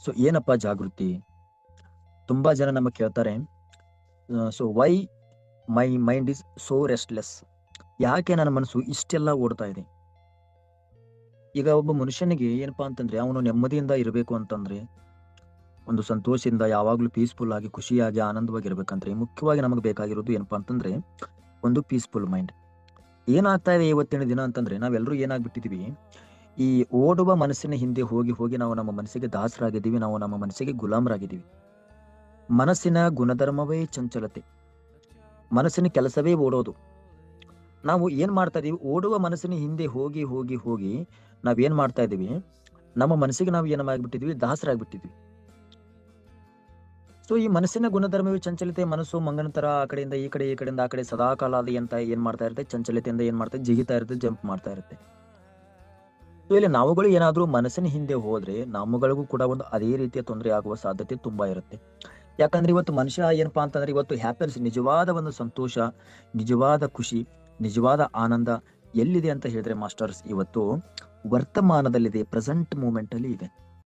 So ಏನಪ್ಪಾ ಜಾಗೃತಿ? ತುಂಬಾ ಜನ ನಮಗೆ ಕೇಳ್ತಾರೆ, so why my mind is so restless? ಯಾಕೆ ನನ್ನ ಮನಸ್ಸು ಇಷ್ಟೆಲ್ಲ ಓಡ್ತಾ ಇದೆ? ಈಗ ಒಬ್ಬ ಮನುಷ್ಯನಿಗೆ ಏನಪ್ಪಾ ಅಂತಂದ್ರೆ, ಅವನು ನೆಮ್ಮದಿಯಿಂದ ಇರಬೇಕು ಅಂತಂದ್ರೆ, ಒಂದು ಸಂತೋಷದಿಂದ ಯಾವಾಗ್ಲೂ ಪೀಸ್ಫುಲ್ ಆಗಿ, ಖುಷಿಯಾಗಿ, ಆನಂದವಾಗಿ ಮುಖ್ಯವಾಗಿ ನಮಗೆ ಬೇಕಾಗಿರೋದು ಏನಪ್ಪಾ ಅಂತಂದ್ರೆ, ಒಂದು ಪೀಸ್ಫುಲ್ ಮೈಂಡ್. ಏನಾಗ್ತಾ ಇದೆ ಇವತ್ತಿನ ದಿನ ಅಂತಂದ್ರೆ, ನಾವೆಲ್ಲರೂ ಏನಾಗ್ಬಿಟ್ಟಿದೀವಿ, ಈ ಓಡುವ ಮನಸ್ಸಿನ ಹಿಂದೆ ಹೋಗಿ ಹೋಗಿ ನಾವು ನಮ್ಮ ಮನಸ್ಸಿಗೆ ದಾಸರಾಗಿದ್ದೀವಿ, ನಾವು ನಮ್ಮ ಮನಸ್ಸಿಗೆ ಗುಲಾಮರಾಗಿದ್ದೀವಿ. ಮನಸ್ಸಿನ ಗುಣಧರ್ಮವೇ ಚಂಚಲತೆ, ಮನಸ್ಸಿನ ಕೆಲಸವೇ ಓಡೋದು. ನಾವು ಏನ್ ಮಾಡ್ತಾ ಇದೀವಿ, ಓಡುವ ಮನಸ್ಸಿನ ಹಿಂದೆ ಹೋಗಿ ಹೋಗಿ ಹೋಗಿ ನಾವೇನ್ ಮಾಡ್ತಾ ಇದೀವಿ, ನಮ್ಮ ಮನಸ್ಸಿಗೆ ನಾವು ಏನಾಗ್ಬಿಟ್ಟಿದ್ವಿ, ದಾಸರಾಗ್ಬಿಟ್ಟಿದ್ವಿ. ಸೊ ಈ ಮನಸ್ಸಿನ ಗುಣಧರ್ಮವೇ ಚಂಚಲತೆ. ಮನಸ್ಸು ಮಂಗನ ತರ ಆ ಕಡೆಯಿಂದ ಈ ಕಡೆ, ಈ ಕಡೆಯಿಂದ ಆ ಕಡೆ ಸದಾ ಕಾಲ ಅದು ಏನ್ ಮಾಡ್ತಾ ಇರುತ್ತೆ, ಚಂಚಲತೆಯಿಂದ ಏನ್ ಮಾಡ್ತಾ ಜಿಗಿತಾ ಇರುತ್ತೆ, ಜಂಪ್ ಮಾಡ್ತಾ ಇರುತ್ತೆ. ಸೊ ಇಲ್ಲಿ ನಾವುಗಳು ಏನಾದ್ರೂ ಮನಸ್ಸಿನ ಹಿಂದೆ ಹೋದ್ರೆ ನಮ್ಮಗಳಿಗೂ ಕೂಡ ಒಂದು ಅದೇ ರೀತಿಯ ತೊಂದರೆ ಆಗುವ ಸಾಧ್ಯತೆ ತುಂಬಾ ಇರುತ್ತೆ. ಯಾಕಂದ್ರೆ ಇವತ್ತು ಮನುಷ್ಯ ಏನಪ್ಪಾ ಅಂತಂದ್ರೆ, ಇವತ್ತು ಹ್ಯಾಪಿನೆಸ್, ನಿಜವಾದ ಒಂದು ಸಂತೋಷ, ನಿಜವಾದ ಖುಷಿ, ನಿಜವಾದ ಆನಂದ ಎಲ್ಲಿದೆ ಅಂತ ಹೇಳಿದ್ರೆ ಮಾಸ್ಟರ್ಸ್, ಇವತ್ತು ವರ್ತಮಾನದಲ್ಲಿದೆ, ಪ್ರೆಸೆಂಟ್ ಮೂಮೆಂಟ್ ಅಲ್ಲಿ ಇದೆ.